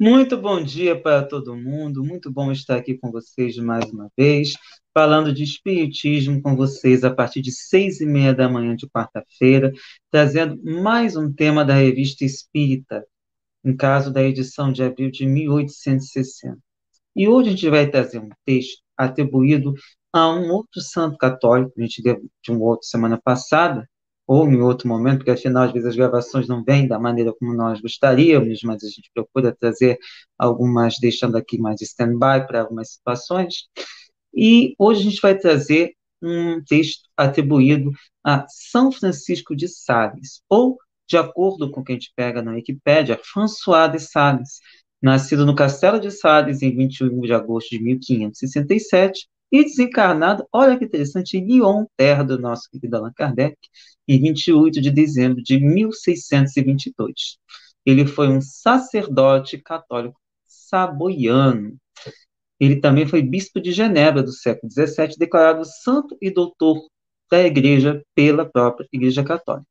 Muito bom dia para todo mundo, muito bom estar aqui com vocês mais uma vez, falando de Espiritismo com vocês a partir de 6h30 da manhã de quarta-feira, trazendo mais um tema da Revista Espírita, no caso da edição de abril de 1860. E hoje a gente vai trazer um texto atribuído a um outro santo católico, a gente deu de um outro semana passada, ou em outro momento, porque afinal, às vezes as gravações não vêm da maneira como nós gostaríamos, mas a gente procura trazer algumas, deixando aqui mais stand-by para algumas situações. E hoje a gente vai trazer um texto atribuído a São Francisco de Sales, ou, de acordo com o que a gente pega na Wikipédia, François de Sales, nascido no Castelo de Sales em 21 de agosto de 1567 e desencarnado, olha que interessante, em Lyon, terra do nosso querido Allan Kardec, em 28 de dezembro de 1622. Ele foi um sacerdote católico saboiano. Ele também foi bispo de Genebra do século XVII, declarado santo e doutor da Igreja pela própria Igreja Católica.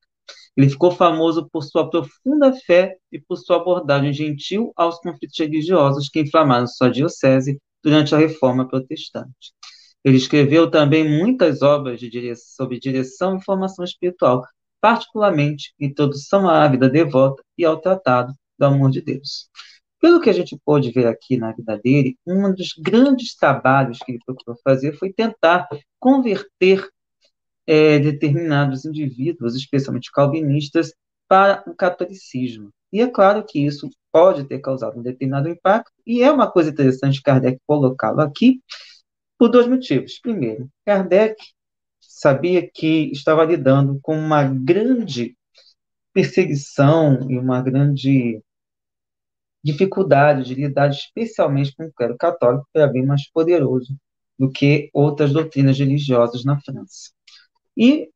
Ele ficou famoso por sua profunda fé e por sua abordagem gentil aos conflitos religiosos que inflamaram sua diocese durante a Reforma Protestante. Ele escreveu também muitas obras sobre direção e formação espiritual, particularmente Introdução à Vida Devota e ao Tratado do Amor de Deus. Pelo que a gente pôde ver aqui na vida dele, um dos grandes trabalhos que ele procurou fazer foi tentar converter determinados indivíduos, especialmente calvinistas, para o catolicismo. E é claro que isso pode ter causado um determinado impacto, e é uma coisa interessante Kardec colocá-lo aqui, por dois motivos. Primeiro, Kardec sabia que estava lidando com uma grande perseguição e uma grande dificuldade de lidar especialmente com o clero católico, que era bem mais poderoso do que outras doutrinas religiosas na França. E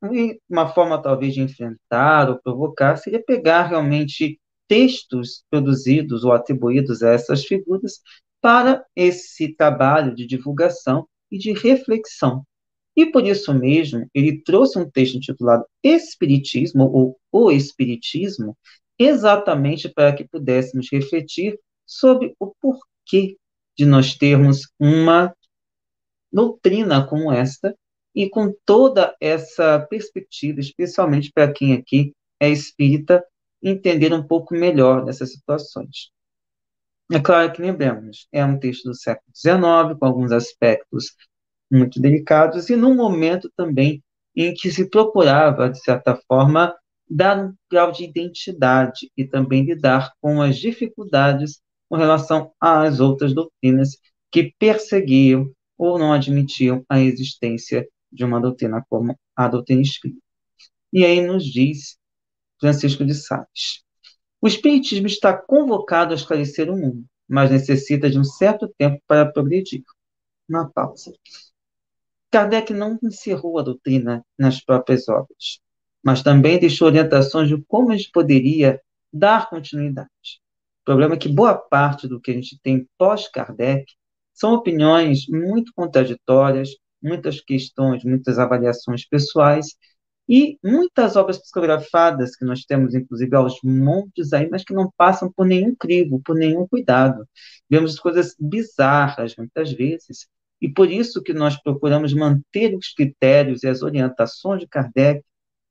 uma forma, talvez, de enfrentar ou provocar seria pegar realmente textos produzidos ou atribuídos a essas figuras para esse trabalho de divulgação e de reflexão. E por isso mesmo, ele trouxe um texto intitulado Espiritismo, ou O Espiritismo, exatamente para que pudéssemos refletir sobre o porquê de nós termos uma doutrina como esta e com toda essa perspectiva, especialmente para quem aqui é espírita, entender um pouco melhor dessas situações. É claro que lembramos, é um texto do século XIX, com alguns aspectos muito delicados, e num momento também em que se procurava, de certa forma, dar um grau de identidade e também lidar com as dificuldades com relação às outras doutrinas que perseguiam ou não admitiam a existência de uma doutrina como a doutrina espírita. E aí nos diz Francisco de Sales: o espiritismo está convocado a esclarecer o mundo, mas necessita de um certo tempo para progredir. Uma pausa. Kardec não encerrou a doutrina nas próprias obras, mas também deixou orientações de como a gente poderia dar continuidade. O problema é que boa parte do que a gente tem pós-Kardec são opiniões muito contraditórias, muitas questões, muitas avaliações pessoais e muitas obras psicografadas que nós temos, inclusive, aos montes aí, mas que não passam por nenhum crivo, por nenhum cuidado. Vemos coisas bizarras, muitas vezes, e por isso que nós procuramos manter os critérios e as orientações de Kardec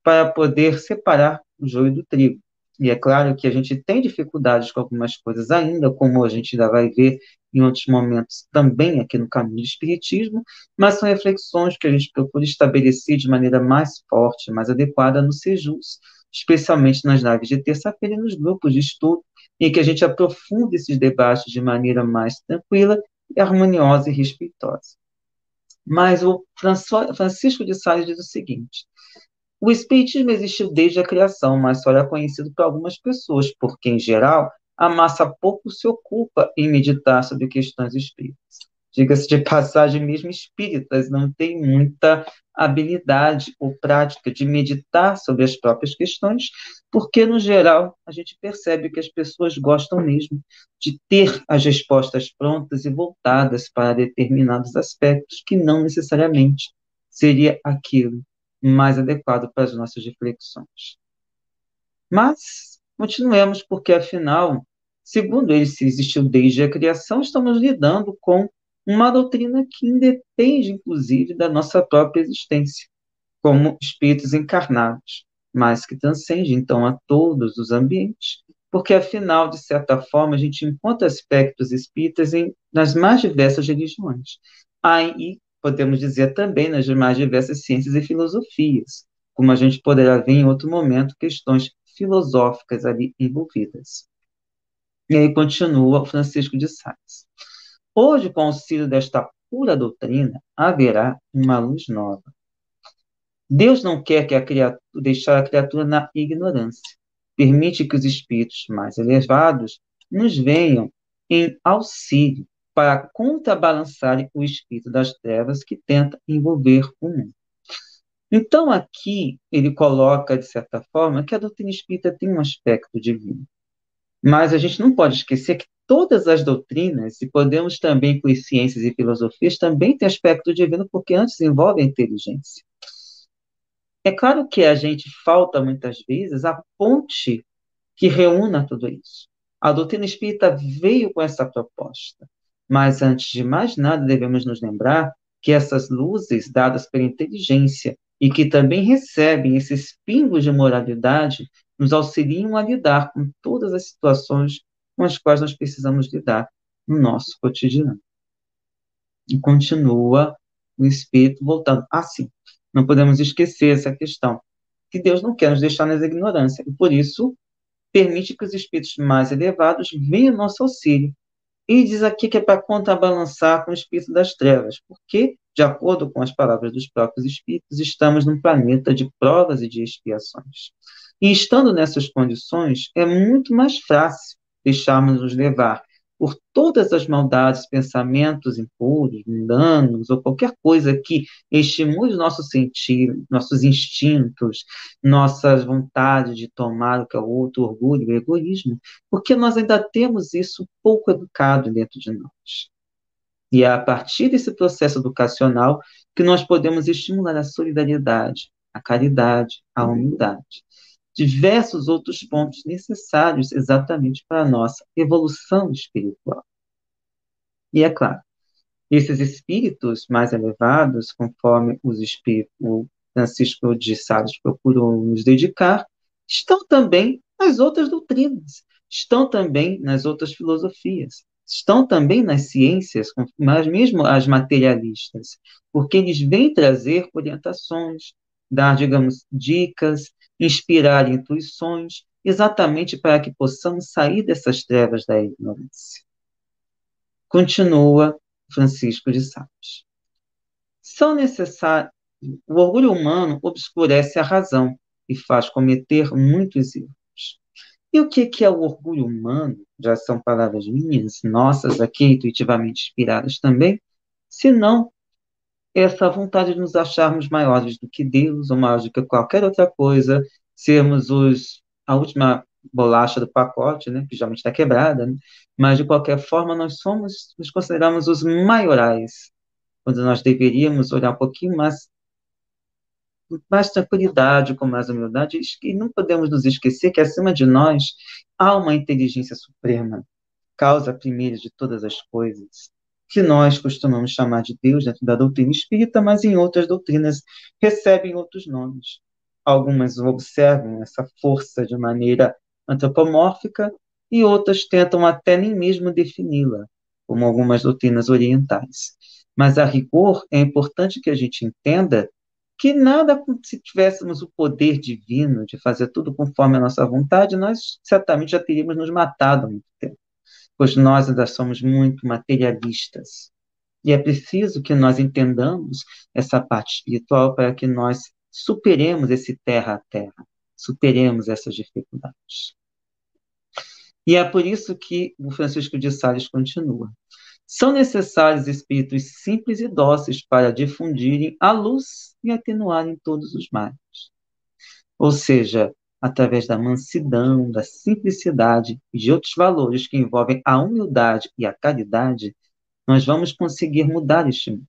para poder separar o joio do trigo. E é claro que a gente tem dificuldades com algumas coisas ainda, como a gente ainda vai ver em outros momentos também aqui no caminho do Espiritismo, mas são reflexões que a gente procura estabelecer de maneira mais forte, mais adequada no Sejus, especialmente nas lives de terça-feira e nos grupos de estudo, em que a gente aprofunda esses debates de maneira mais tranquila, harmoniosa e respeitosa. Mas o Francisco de Sales diz o seguinte: o espiritismo existiu desde a criação, mas só era conhecido por algumas pessoas, porque, em geral, a massa pouco se ocupa em meditar sobre questões espíritas. Diga-se de passagem, mesmo espíritas não têm muita habilidade ou prática de meditar sobre as próprias questões, porque, no geral, a gente percebe que as pessoas gostam mesmo de ter as respostas prontas e voltadas para determinados aspectos que não necessariamente seria aquilo mais adequado para as nossas reflexões. Mas continuemos, porque afinal Segundo ele, se existiu desde a criação, estamos lidando com uma doutrina que independe, inclusive, da nossa própria existência, como espíritos encarnados, mas que transcende, então, a todos os ambientes, porque, afinal, de certa forma, a gente encontra aspectos espíritas nas mais diversas religiões. Aí, podemos dizer também nas mais diversas ciências e filosofias, como a gente poderá ver em outro momento, questões filosóficas ali envolvidas. E aí continua o Francisco de Sales. Hoje, com o auxílio desta pura doutrina, haverá uma luz nova. Deus não quer que deixar a criatura na ignorância. Permite que os espíritos mais elevados nos venham em auxílio para contrabalançarem o espírito das trevas que tenta envolver o mundo. Então, aqui, ele coloca, de certa forma, que a doutrina espírita tem um aspecto divino. Mas a gente não pode esquecer que todas as doutrinas, e podemos também incluir ciências e filosofias, também têm aspecto divino, porque antes envolve a inteligência. É claro que a gente falta, muitas vezes, a ponte que reúna tudo isso. A doutrina espírita veio com essa proposta, mas, antes de mais nada, devemos nos lembrar que essas luzes dadas pela inteligência e que também recebem esses pingos de moralidade nos auxiliam a lidar com todas as situações com as quais nós precisamos lidar no nosso cotidiano. E continua o Espírito voltando. Sim, não podemos esquecer essa questão, que Deus não quer nos deixar nas ignorância, e por isso permite que os espíritos mais elevados venham ao nosso auxílio. E diz aqui que é para contrabalançar com o espírito das trevas, porque, de acordo com as palavras dos próprios espíritos, estamos num planeta de provas e de expiações. E estando nessas condições, é muito mais fácil deixarmos nos levar por todas as maldades, pensamentos impuros, mundanos, ou qualquer coisa que estimule o nosso sentir, nossos instintos, nossas vontades de tomar o que é o outro, o orgulho, o egoísmo, porque nós ainda temos isso pouco educado dentro de nós. E é a partir desse processo educacional que nós podemos estimular a solidariedade, a caridade, a humildade. Diversos outros pontos necessários exatamente para a nossa evolução espiritual. E é claro, esses espíritos mais elevados, conforme o Francisco de Sales procurou nos dedicar, estão também nas outras doutrinas, estão também nas outras filosofias, estão também nas ciências, mas mesmo as materialistas, porque eles vêm trazer orientações, dar, digamos, dicas, inspirar intuições, exatamente para que possamos sair dessas trevas da ignorância. Continua Francisco de Sales. São necessários. O orgulho humano obscurece a razão e faz cometer muitos erros. E o que é o orgulho humano? Já são palavras minhas, nossas aqui, intuitivamente inspiradas também, senão essa vontade de nos acharmos maiores do que Deus, ou maiores do que qualquer outra coisa, sermos a última bolacha do pacote, né, que geralmente está quebrada, né? Mas, de qualquer forma, nos consideramos os maiorais, quando nós deveríamos olhar um pouquinho mais tranquilidade, com mais humildade, e não podemos nos esquecer que, acima de nós, há uma inteligência suprema, causa primeira de todas as coisas, que nós costumamos chamar de Deus dentro da doutrina espírita, mas em outras doutrinas recebem outros nomes. Algumas observam essa força de maneira antropomórfica e outras tentam até nem mesmo defini-la, como algumas doutrinas orientais. Mas, a rigor, é importante que a gente entenda que nada como se tivéssemos o poder divino de fazer tudo conforme a nossa vontade, nós certamente já teríamos nos matado há muito tempo, pois nós ainda somos muito materialistas. E é preciso que nós entendamos essa parte espiritual para que nós superemos esse terra a terra, superemos essas dificuldades. E é por isso que o Francisco de Sales continua. São necessários espíritos simples e dóceis para difundirem a luz e atenuarem todos os males. Ou seja, através da mansidão, da simplicidade e de outros valores que envolvem a humildade e a caridade, nós vamos conseguir mudar este mundo.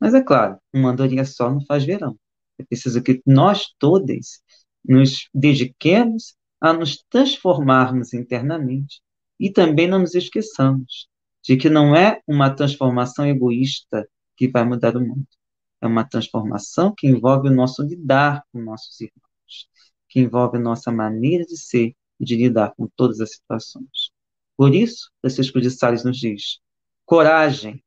Mas é claro, uma andorinha só não faz verão. É preciso que nós todos nos dediquemos a nos transformarmos internamente E também não nos esqueçamos de que não é uma transformação egoísta que vai mudar o mundo. É uma transformação que envolve o nosso lidar com nossos irmãos, que envolve a nossa maneira de ser e de lidar com todas as situações. Por isso, Francisco de Sales nos diz: coragem,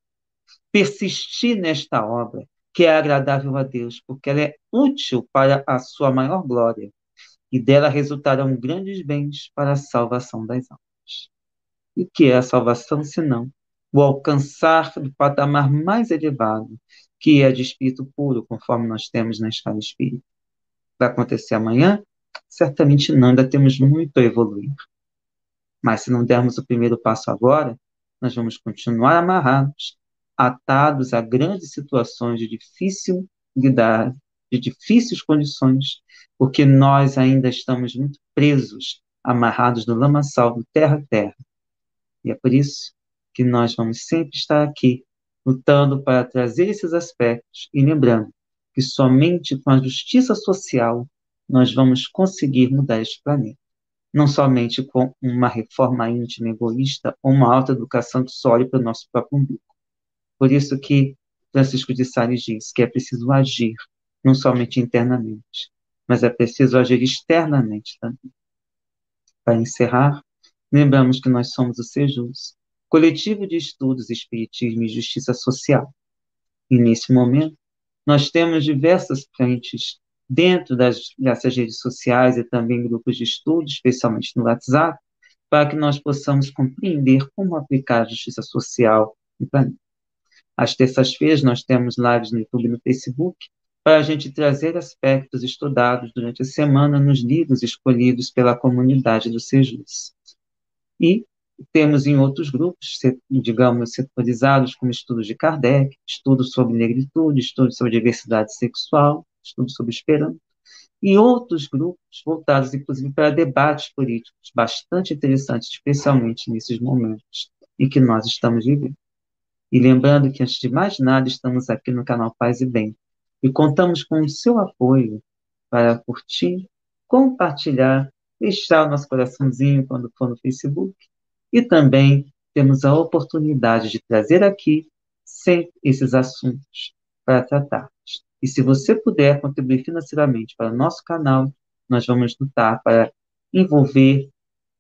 persistir nesta obra, que é agradável a Deus, porque ela é útil para a sua maior glória, e dela resultarão grandes bens para a salvação das almas. E o que é a salvação, senão o alcançar do patamar mais elevado, que é de espírito puro, conforme nós temos na escala espírita? Vai acontecer amanhã? Certamente não, ainda temos muito a evoluir. Mas se não dermos o primeiro passo agora, nós vamos continuar amarrados, atados a grandes situações de difícil lidar, de difíceis condições, porque nós ainda estamos muito presos, amarrados no lamaçal do terra a terra. E é por isso que nós vamos sempre estar aqui, lutando para trazer esses aspectos e lembrando que somente com a justiça social nós vamos conseguir mudar este planeta. Não somente com uma reforma íntima egoísta ou uma alta educação que só olhe para o nosso próprio umbigo. Por isso que Francisco de Sales diz que é preciso agir, não somente internamente, mas é preciso agir externamente também. Para encerrar, lembramos que nós somos o Sejus, Coletivo de Estudos, Espiritismo e Justiça Social. E nesse momento, nós temos diversas frentes dentro dessas redes sociais e também grupos de estudo, especialmente no WhatsApp, para que nós possamos compreender como aplicar a justiça social no planeta. Às terças-feiras, nós temos lives no YouTube e no Facebook, para a gente trazer aspectos estudados durante a semana nos livros escolhidos pela comunidade do Sejus. E temos em outros grupos, digamos, setorizados, como estudos de Kardec, estudos sobre negritude, estudos sobre diversidade sexual, estudos sobre esperanto, e outros grupos voltados, inclusive, para debates políticos bastante interessantes, especialmente nesses momentos em que nós estamos vivendo. E lembrando que, antes de mais nada, estamos aqui no canal Paz e Bem, e contamos com o seu apoio para curtir, compartilhar, deixar o nosso coraçãozinho quando for no Facebook, e também temos a oportunidade de trazer aqui sempre esses assuntos para tratarmos. E se você puder contribuir financeiramente para o nosso canal, nós vamos lutar para envolver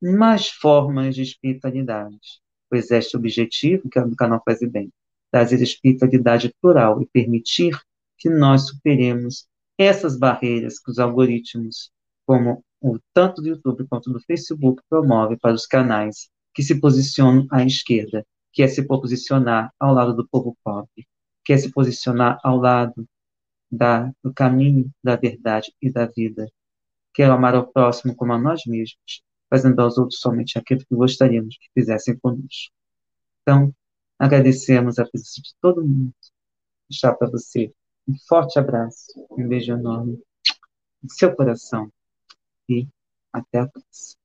mais formas de espiritualidade, pois este objetivo que o canal faz bem, trazer espiritualidade plural e permitir que nós superemos essas barreiras que os algoritmos, como o tanto do YouTube quanto do Facebook, promovem para os canais que se posicionam à esquerda, que é se posicionar ao lado do povo pobre, que é se posicionar ao lado do caminho, da verdade e da vida, que é amar ao próximo como a nós mesmos, fazendo aos outros somente aquilo que gostaríamos que fizessem conosco. Então, agradecemos a presença de todo mundo. Deixar para você um forte abraço, um beijo enorme no seu coração e até a próxima.